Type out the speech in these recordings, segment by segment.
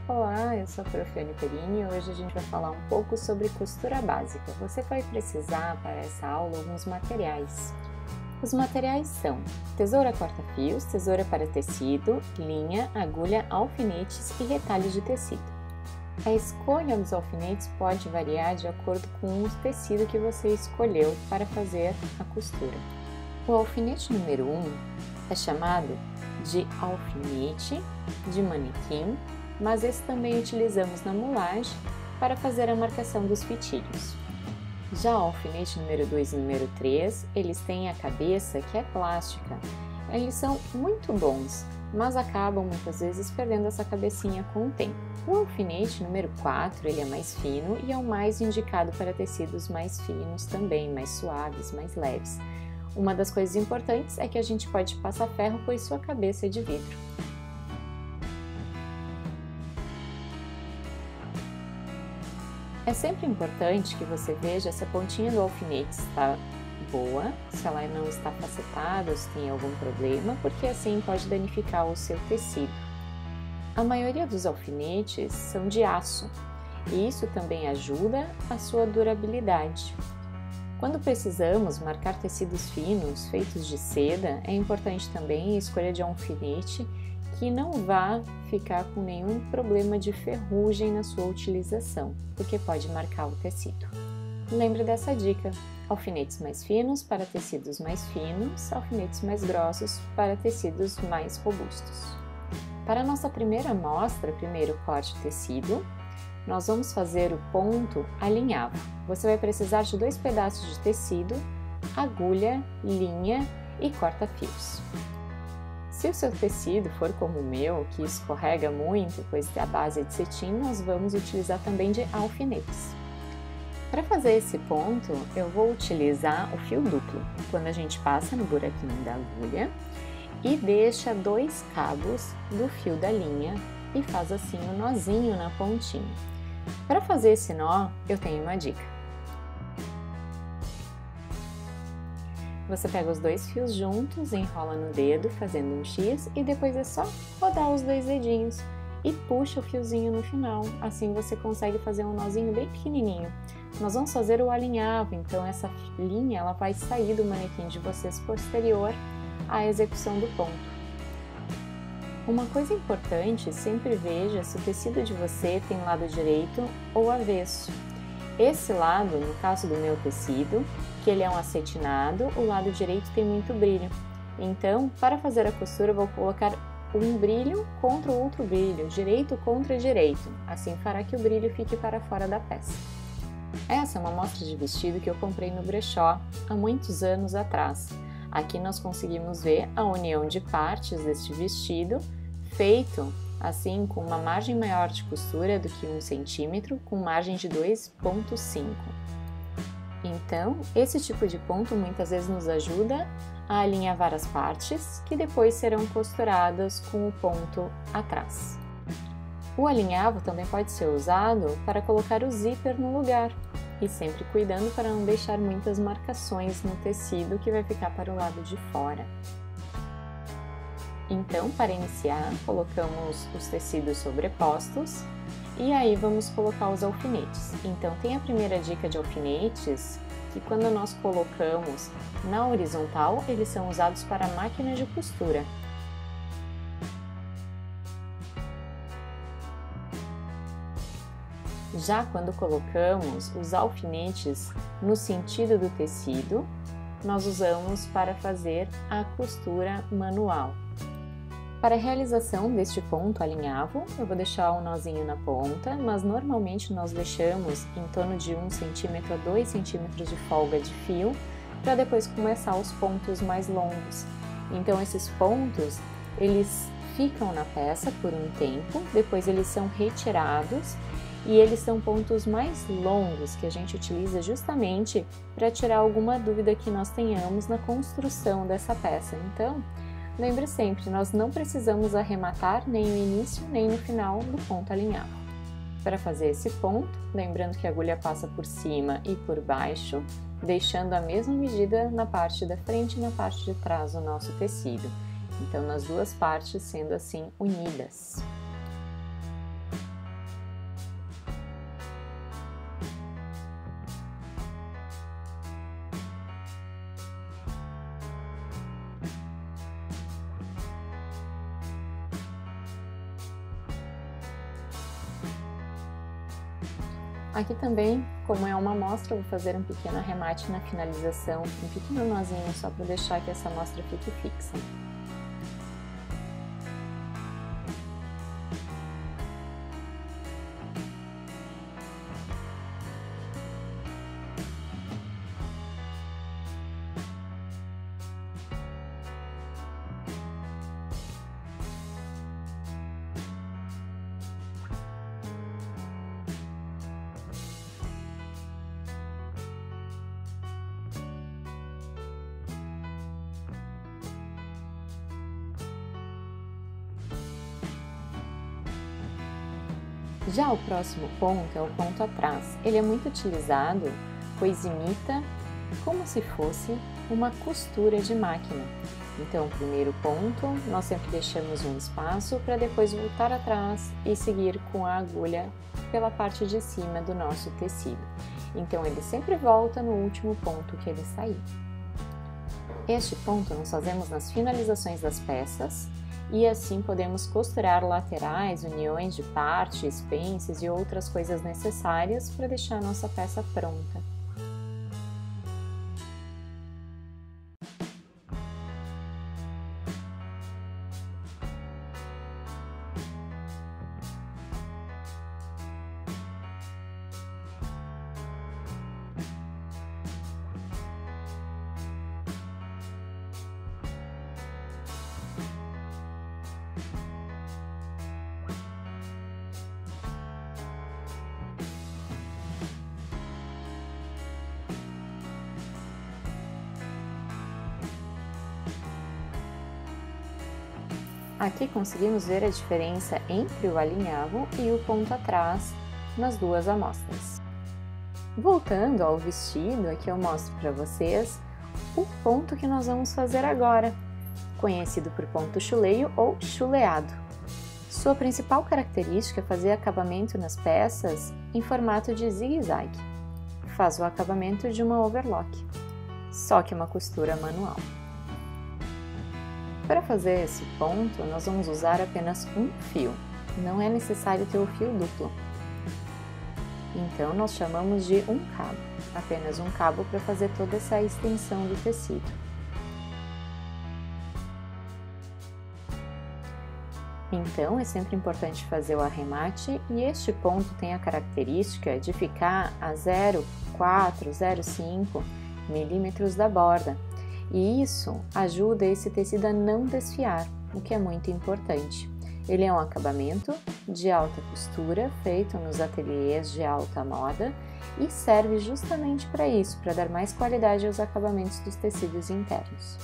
Olá, eu sou a Prof. Anne Perini e hoje a gente vai falar um pouco sobre costura básica. Você vai precisar para essa aula alguns materiais. Os materiais são tesoura corta-fios, tesoura para tecido, linha, agulha, alfinetes e retalhos de tecido. A escolha dos alfinetes pode variar de acordo com o tecido que você escolheu para fazer a costura. O alfinete número 1 é chamado de alfinete de manequim, mas esse também utilizamos na mulagem para fazer a marcação dos fitilhos. Já o alfinete número 2 e número 3, eles têm a cabeça que é plástica. Eles são muito bons, mas acabam muitas vezes perdendo essa cabecinha com o tempo. O alfinete número 4, ele é mais fino e é o mais indicado para tecidos mais finos também, mais suaves, mais leves. Uma das coisas importantes é que a gente pode passar ferro, pois sua cabeça é de vidro. É sempre importante que você veja se a pontinha do alfinete está boa, se ela não está facetada ou se tem algum problema, porque assim pode danificar o seu tecido. A maioria dos alfinetes são de aço e isso também ajuda a sua durabilidade. Quando precisamos marcar tecidos finos feitos de seda, é importante também a escolha de um alfinete que não vá ficar com nenhum problema de ferrugem na sua utilização, porque pode marcar o tecido. Lembre dessa dica: alfinetes mais finos para tecidos mais finos, alfinetes mais grossos para tecidos mais robustos. Para a nossa primeira amostra, primeiro corte o tecido, nós vamos fazer o ponto alinhavo. Você vai precisar de 2 pedaços de tecido, agulha, linha e corta-fios. Se o seu tecido for como o meu, que escorrega muito, pois a base é de cetim, nós vamos utilizar também de alfinetes. Para fazer esse ponto, eu vou utilizar o fio duplo, quando a gente passa no buraquinho da agulha e deixa 2 cabos do fio da linha e faz assim um nozinho na pontinha. Para fazer esse nó, eu tenho uma dica. Você pega os 2 fios juntos, enrola no dedo fazendo um X e depois é só rodar os 2 dedinhos e puxa o fiozinho no final. Assim você consegue fazer um nozinho bem pequenininho. Nós vamos fazer o alinhavo, então essa linha ela vai sair do manequim de vocês posterior à execução do ponto. Uma coisa importante, sempre veja se o tecido de você tem lado direito ou avesso. Esse lado, no caso do meu tecido, que ele é um acetinado, o lado direito tem muito brilho. Então, para fazer a costura, eu vou colocar um brilho contra o outro brilho, direito contra direito. Assim fará que o brilho fique para fora da peça. Essa é uma amostra de vestido que eu comprei no brechó há muitos anos atrás. Aqui nós conseguimos ver a união de partes deste vestido, feito assim com uma margem maior de costura do que 1 centímetro, com margem de 2,5. Então, esse tipo de ponto muitas vezes nos ajuda a alinhavar as partes, que depois serão costuradas com o ponto atrás. O alinhavo também pode ser usado para colocar o zíper no lugar, e sempre cuidando para não deixar muitas marcações no tecido que vai ficar para o lado de fora. Então, para iniciar, colocamos os tecidos sobrepostos e aí vamos colocar os alfinetes. Então, tem a primeira dica de alfinetes, que quando nós colocamos na horizontal, eles são usados para a máquina de costura. Já quando colocamos os alfinetes no sentido do tecido, nós usamos para fazer a costura manual. Para a realização deste ponto alinhavo, eu vou deixar um nozinho na ponta, mas normalmente nós deixamos em torno de 1 centímetro a 2 centímetros de folga de fio, para depois começar os pontos mais longos. Então esses pontos, eles ficam na peça por um tempo, depois eles são retirados e eles são pontos mais longos que a gente utiliza justamente para tirar alguma dúvida que nós tenhamos na construção dessa peça. Então, lembre sempre, nós não precisamos arrematar nem no início nem no final do ponto alinhavo. Para fazer esse ponto, lembrando que a agulha passa por cima e por baixo, deixando a mesma medida na parte da frente e na parte de trás do nosso tecido. Então, nas duas partes sendo assim unidas. Aqui também, como é uma amostra, eu vou fazer um pequeno arremate na finalização, um pequeno nozinho só para deixar que essa amostra fique fixa. Já o próximo ponto é o ponto atrás. Ele é muito utilizado, pois imita como se fosse uma costura de máquina. Então, o primeiro ponto, nós sempre deixamos um espaço para depois voltar atrás e seguir com a agulha pela parte de cima do nosso tecido. Então, ele sempre volta no último ponto que ele sair. Este ponto nós fazemos nas finalizações das peças, e assim podemos costurar laterais, uniões de partes, pences e outras coisas necessárias para deixar a nossa peça pronta. Aqui conseguimos ver a diferença entre o alinhavo e o ponto atrás nas duas amostras. Voltando ao vestido, aqui eu mostro para vocês o ponto que nós vamos fazer agora, conhecido por ponto chuleio ou chuleado. Sua principal característica é fazer acabamento nas peças em formato de zigue-zague. Faz o acabamento de uma overlock, só que uma costura manual. Para fazer esse ponto, nós vamos usar apenas um fio, não é necessário ter o fio duplo. Então, nós chamamos de um cabo, apenas um cabo para fazer toda essa extensão do tecido. Então, é sempre importante fazer o arremate e este ponto tem a característica de ficar a 0,4, 0,5 milímetros da borda. E isso ajuda esse tecido a não desfiar, o que é muito importante. Ele é um acabamento de alta costura, feito nos ateliês de alta moda e serve justamente para isso, para dar mais qualidade aos acabamentos dos tecidos internos.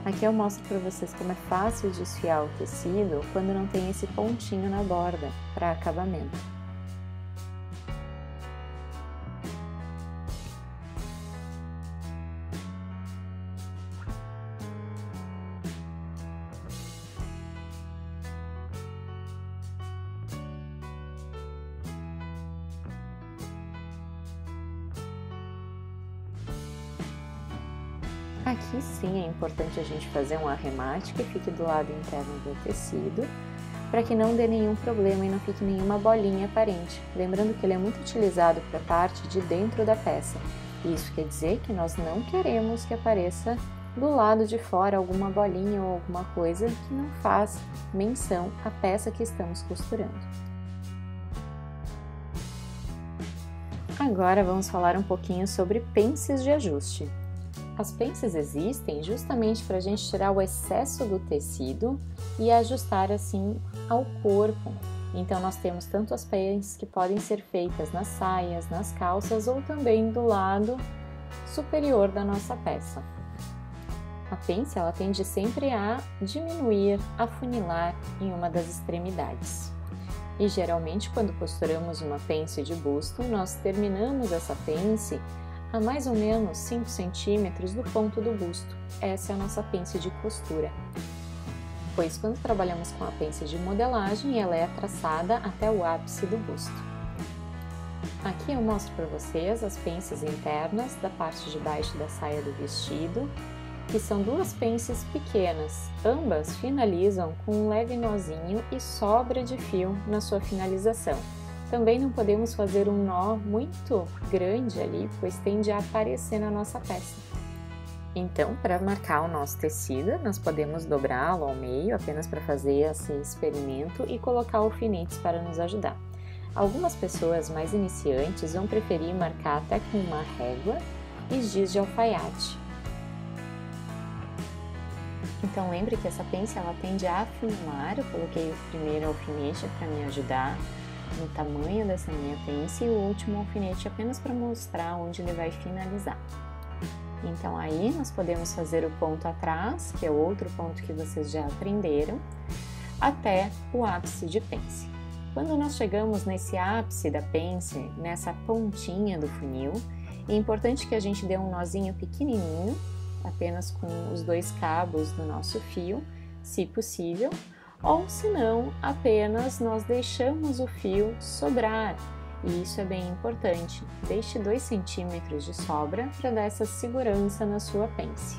Aqui eu mostro para vocês como é fácil desfiar o tecido quando não tem esse pontinho na borda para acabamento. Aqui sim é importante a gente fazer um arremate que fique do lado interno do tecido, para que não dê nenhum problema e não fique nenhuma bolinha aparente. Lembrando que ele é muito utilizado para a parte de dentro da peça. Isso quer dizer que nós não queremos que apareça do lado de fora alguma bolinha ou alguma coisa que não faz menção à peça que estamos costurando. Agora vamos falar um pouquinho sobre pences de ajuste. As pences existem justamente para a gente tirar o excesso do tecido e ajustar assim ao corpo. Então nós temos tanto as pences que podem ser feitas nas saias, nas calças ou também do lado superior da nossa peça. A pence ela tende sempre a diminuir, afunilar em uma das extremidades. E geralmente quando costuramos uma pence de busto, nós terminamos essa pence a mais ou menos 5 centímetros do ponto do busto. Essa é a nossa pence de costura. Pois quando trabalhamos com a pence de modelagem, ela é traçada até o ápice do busto. Aqui eu mostro para vocês as pences internas da parte de baixo da saia do vestido, que são duas pences pequenas, ambas finalizam com um leve nozinho e sobra de fio na sua finalização. Também não podemos fazer um nó muito grande ali, pois tende a aparecer na nossa peça. Então, para marcar o nosso tecido, nós podemos dobrá-lo ao meio, apenas para fazer esse experimento e colocar alfinetes para nos ajudar. Algumas pessoas mais iniciantes vão preferir marcar até com uma régua e giz de alfaiate. Então lembre que essa pence ela tende a afinar, eu coloquei o primeiro alfinete para me ajudar no tamanho dessa minha pence e o último alfinete apenas para mostrar onde ele vai finalizar. Então aí nós podemos fazer o ponto atrás, que é outro ponto que vocês já aprenderam, até o ápice de pence. Quando nós chegamos nesse ápice da pence, nessa pontinha do funil, é importante que a gente dê um nozinho pequenininho, apenas com os 2 cabos do nosso fio, se possível, ou se não, apenas nós deixamos o fio sobrar. E isso é bem importante. Deixe 2 centímetros de sobra para dar essa segurança na sua pence.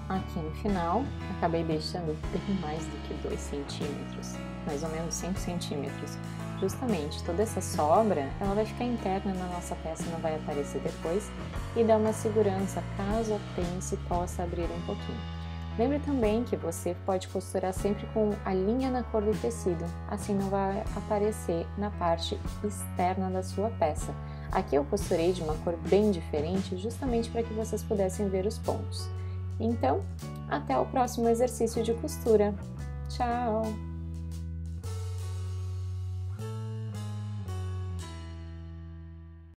Aqui no final, acabei deixando bem mais do que 2 centímetros, mais ou menos 5 centímetros. Justamente, toda essa sobra, ela vai ficar interna na nossa peça, não vai aparecer depois e dá uma segurança caso a pence possa abrir um pouquinho. Lembre também que você pode costurar sempre com a linha na cor do tecido, assim não vai aparecer na parte externa da sua peça. Aqui eu costurei de uma cor bem diferente, justamente para que vocês pudessem ver os pontos. Então, até o próximo exercício de costura. Tchau!